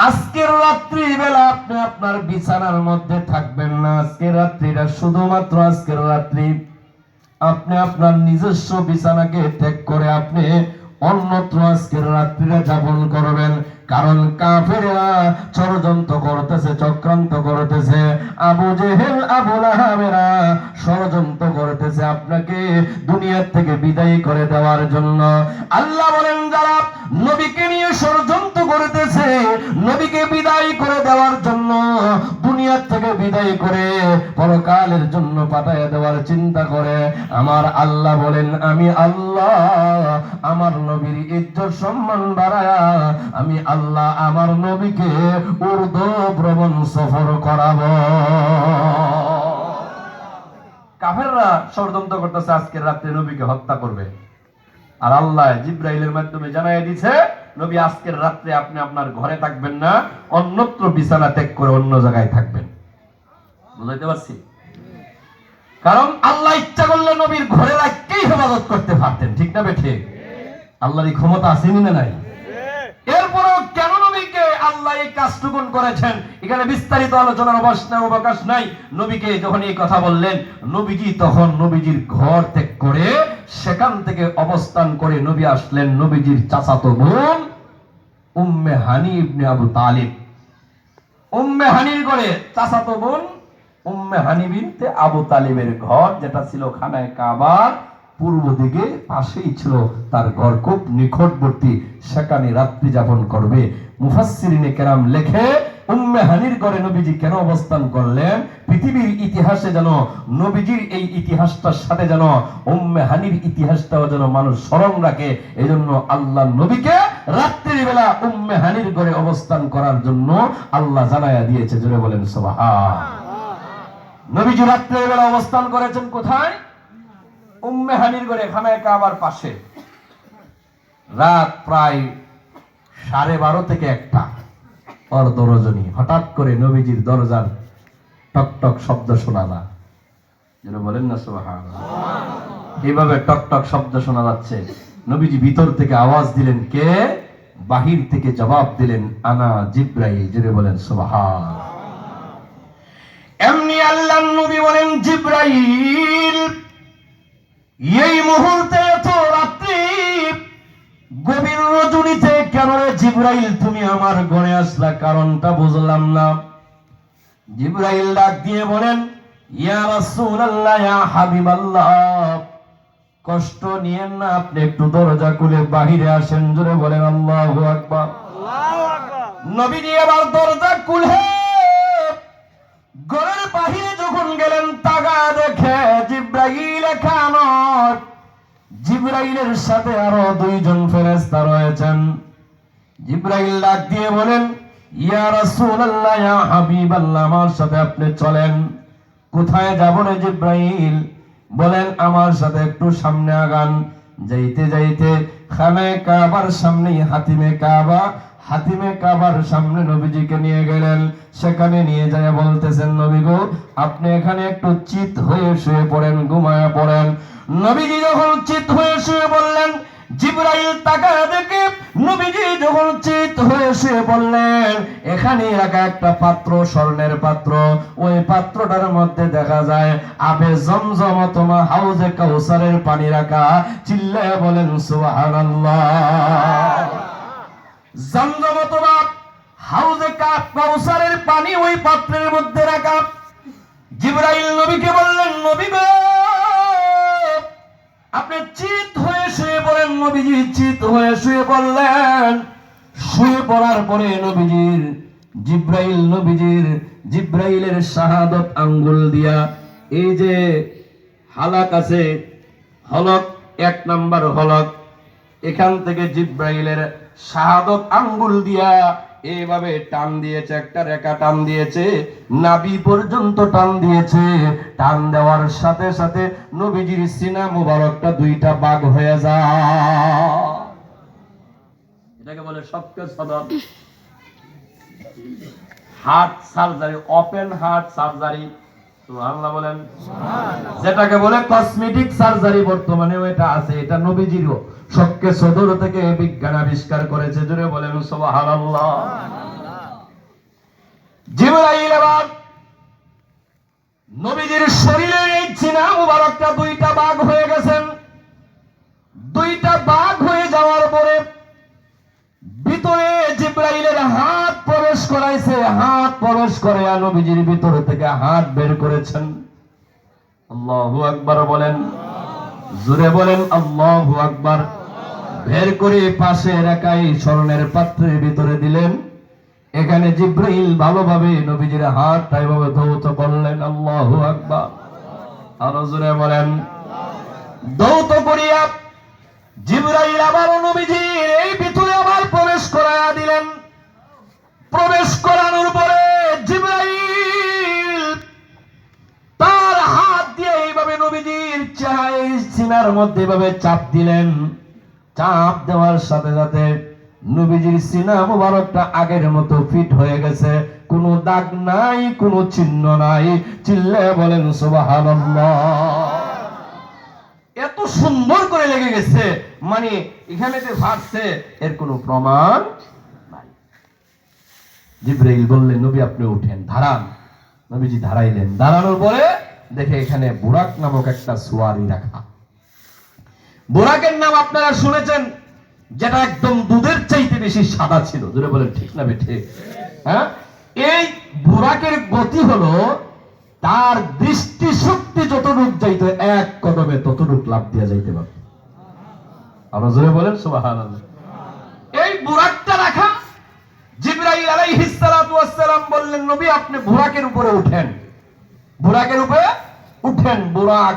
আজকের রাত্রি বেলা আপনি আপনার বিছানার মধ্যে থাকবেন না। আজকের রাত্রিটা শুধুমাত্র আজকের রাত্রি আপনি আপনার নিজস্ব বিছানাকে ত্যাগ করে আপনি অন্যত্র আজকের রাত্রিটা যাপন করবেন। কারণ কাফেররা ষড়যন্ত্র করতেছে, চক্রান্ত করতেছে। আবু জেহেল, আবু লাহাবেরা ষড়যন্ত্র করতেছে আপনাকে দুনিয়ার থেকে বিদায় করে দেওয়ার জন্য। আল্লাহ বলেন, যারা নবীকে নিয়ে ষড়যন্ত্র করতেছে, নবীকে বিদায় করে দেওয়ার জন্য, দুনিয়ার থেকে বিদায় করে পরকালের জন্য পাঠায় দেওয়ার চিন্তা করে, আমার আল্লাহ বলেন, আমি আল্লাহ আমার নবীর ইজ্জত সম্মান বাড়ায়া আমি আল্লাহ আমার নবীকে উর্দু ভ্রমণ সফর করাবো। কাফেররা ষড়যন্ত্র করতেছে আজকের রাতে নবীকে হত্যা করবে, আর আল্লাহ জিবরাইলের মাধ্যমে জানাই দিয়েছে, নবী আজকের রাতে আপনি আপনার ঘরে থাকবেন না, অন্যত্র বিছানা ত্যাগ করে অন্য জায়গায় থাকবেন। বুঝাইতে পারছি? কারণ আল্লাহ ইচ্ছা করলে নবীর ঘরে রাখতেই হেফাজত করতে পারতেন, ঠিক না বেঠে? আল্লাহর এই ক্ষমতা আসেনি না নাই? এরপরও কেন নবীকে আল্লাহ এই কাজটুকুন করেছেন, এখানে বিস্তারিত আলোচনার অবকাশ নাই। নবীকে যখন এই কথা বললেন, নবীজি তখন নবীজির ঘর ত্যাগ করে সেখান থেকে অবস্থান করে নবী আসলেন নবীজির চাচাতো বোন উম্মে হানি ইবনে আবু তালিব। উম্মে হানির ঘরে চাচাতো বোন উম্মে হানি বিনতে আবু তালিবের ঘর, যেটা ছিল খানায় কাবার পূর্ব দিকে পাশেই ছিল তার ঘর, খুব নিকটবর্তী, সেখানে রাত্রি যাপন করবে। মুফাসসিরিনে কেরাম লেখে, উম্মে হানির ঘরে নবীজি কেন অবস্থান করলেন, পৃথিবীর ইতিহাসে যেন নবীজির এই ইতিহাসটার সাথে যেন উম্মে হানির ইতিহাসটাও যেন মানুষ স্মরণ রাখে, এজন্য আল্লাহ নবীকে রাত্রির বেলা উম্মে হানির ঘরে অবস্থান করার জন্য আল্লাহ জানায়া দিয়েছে। জোরে বলেন সুবহান। নবীজি রাত্রির বেলা অবস্থান করেছেন কোথায়? উম্মে হানির ঘরে, খানায় কাবার পাশে। রাত প্রায় 12:30 থেকে 1টা অর্ধ রজনী। হঠাৎ করে নবীজির দরজার টক টক শব্দ শোনা যায়। যেন বলেন না সুবহানাল্লাহ। এইভাবে টক টক শব্দ শোনা যাচ্ছে। নবীজি ভিতর থেকে আওয়াজ দিলেন, কে? বাহির থেকে জবাব দিলেন, আনা জিবরাইল। যেন বলেন সুবহানাল্লাহ। এমনি আল্লাহর নবী বলেন, জিবরাইল, এই মুহূর্তে এত রাত্রি গভীর রজনীতে কেন রে জিবরাইল তুমি আমার ঘরে আসলা? কারণটা বুঝলাম না। জিবরাইল ডাক দিয়ে বলেন, ইয়া রাসূলুল্লাহ, ইয়া হাবিবাল্লাহ, কষ্ট নিয়েন না, আপনি একটু দরজা খুলে বাহিরে আসেন। জোরে বলেন আল্লাহু আকবার। আল্লাহু আকবার। নবীজি এবার দরজা খুলে ঘরের বাহিরে যখন গেলেন, তাকা দেখে জিবরাইল এখানে, জিবরাইলের সাথে আরো 2 জন ফেরেশতা রয়েছেন। জিবরাইল ডাক দিয়ে বলেন, ইয়া রাসূলুল্লাহ, ইয়া হাবিবাল্লাহ, আমার সাথে আপনি চলেন। কোথায় যাব রে জিবরাইল? বলেন, আমার সাথে একটু সামনে আগান। যাইতে যাইতে খানায়ে কাবার সামনে হাতিমে কাবা, হাতিমে কাবার সামনে নবীজিকে নিয়ে গেলেন। সেখানে নিয়ে যায় বলতেছেন, নবী গো, আপনি এখানে একটু চিত হয়ে শুয়ে পড়েন, ঘুমায়া পড়েন। নবীজি যখন চিত হয়ে শুয়ে বললেন, জিবরাইল তাকায় দেখে নবীজি যখন চিত হয়ে শুয়ে বললেন, এখানে রাখা একটা পাত্র, স্বর্ণের পাত্র, ওই পাত্রটার মধ্যে দেখা যায় আবে জমজম অথবা হাউজে কাউসারের পানি রাখা। চিল্লায়া বলেন সুবহানাল্লাহ। জমজম অথবা হাউজে কাউসারের পানি ওই পাত্রের মধ্যে রাখা। জিবরাইল নবীকে বললেন, নবী গো, আপনি চিত হয়ে শুয়ে পড়েন। নবীজি চিত হয়ে শুয়ে পড়লেন। শুয়ে পড়ার পরে জিবরাইলের শাহাদত আঙ্গুল দিয়া, এই যে হালাক আছে, হলক, 1 নাম্বার হলক, এখান থেকে জিবরাইলের শাহাদত আঙ্গুল দিয়া এইভাবে টান দিয়েছে, একটা রেখা টান দিয়েছে, নাভি পর্যন্ত টান দিয়েছে। টান দেওয়ার সাথে সাথে নবীজির সিনা মুবারকটা 2টা ভাগ হয়ে যায়। এটাকে বলে শক্ত সদর heart surgery, open heart surgery. সুবহানাল্লাহ বলেন। যেটাকে বলে কসমেটিক সার্জারি, বর্তমানে এটা আছে। এটা নবীজিরও শক্কে সদর থেকে বিজ্ঞান আবিষ্কার করেছে। জোরে বলেন সুবহানাল্লাহ। জিবরাইল আবার নবীজির শরীরে এই সিনা মুবারকটা দুইটা ভাগ হয়ে গেছেন। দুইটা ভাগ হয়ে যাওয়ার পরে ভিতরে জিবরাইলের হাত প্রবেশ করাইছে। হাত প্রবেশ করে নবীজির ভিতরে থেকে হাত বের করেছেন। আল্লাহু আকবার বলেন, জোরে বলেন আল্লাহু আকবার। বের করে পাশে রাখাই স্বর্ণের পাত্রের ভিতরে দিলেন। এখানে জিবরাইল ভালোভাবে নবীজির হাতটা এভাবে ধৌত করলেন। আল্লাহু আকবার, আরো জোরে বলেন। ধৌত করিয়া জিবরাইল আবার নবীজির এই ভিতরে আবার প্রবেশ করায়া দিলেন। প্রবেশ করানোর পরে জিবরাইল তার হাত দিয়ে এইভাবে নবীজির চেহারা সিনার মধ্যে এভাবে চাপ দিলেন। চাপ দেওয়ার সাথে সাথে নবীজির সিনা মুবারকটা আগের মতো ফিট হয়ে গেছে। কোনো দাগ নাই, কোনো চিহ্ন নাই। চিল্লে বলেন সুবহানাল্লাহ। এত সুন্দর করে লেগে গেছে, মানে এখানে যে ফাটছে এর কোনো প্রমাণ নাই। জিবরাইল বললেন, নবী আপনি উঠেন, দাঁড়ান। নবীজি দাঁড়াইলেন। দাঁড়ানোর পরে দেখে এখানে বুরাক নামক একটা সোয়ারি রাখা। বুরাকের নাম আপনারা শুনেছেন, যেটা একদম দুধের চাইতে বেশি সাদা ছিল। জোরে বলেন ঠিক না বেঠিক? হ্যাঁ, এই বুরাকের গতি হলো তার দৃষ্টি শক্তি যতটুক যাইতো এক কদমে ততটুক লাভ দিয়া যাইতে পারে। আরো জোরে বলেন সুবহানাল্লাহ। এই বুরাকটা রাখা। জিবরাইল আলাইহিস সালাতু ওয়াস সালাম বললেন, নবী আপনি বুরাকের উপরে উঠেন। বুরাকের উপরে উঠেন। বুরাক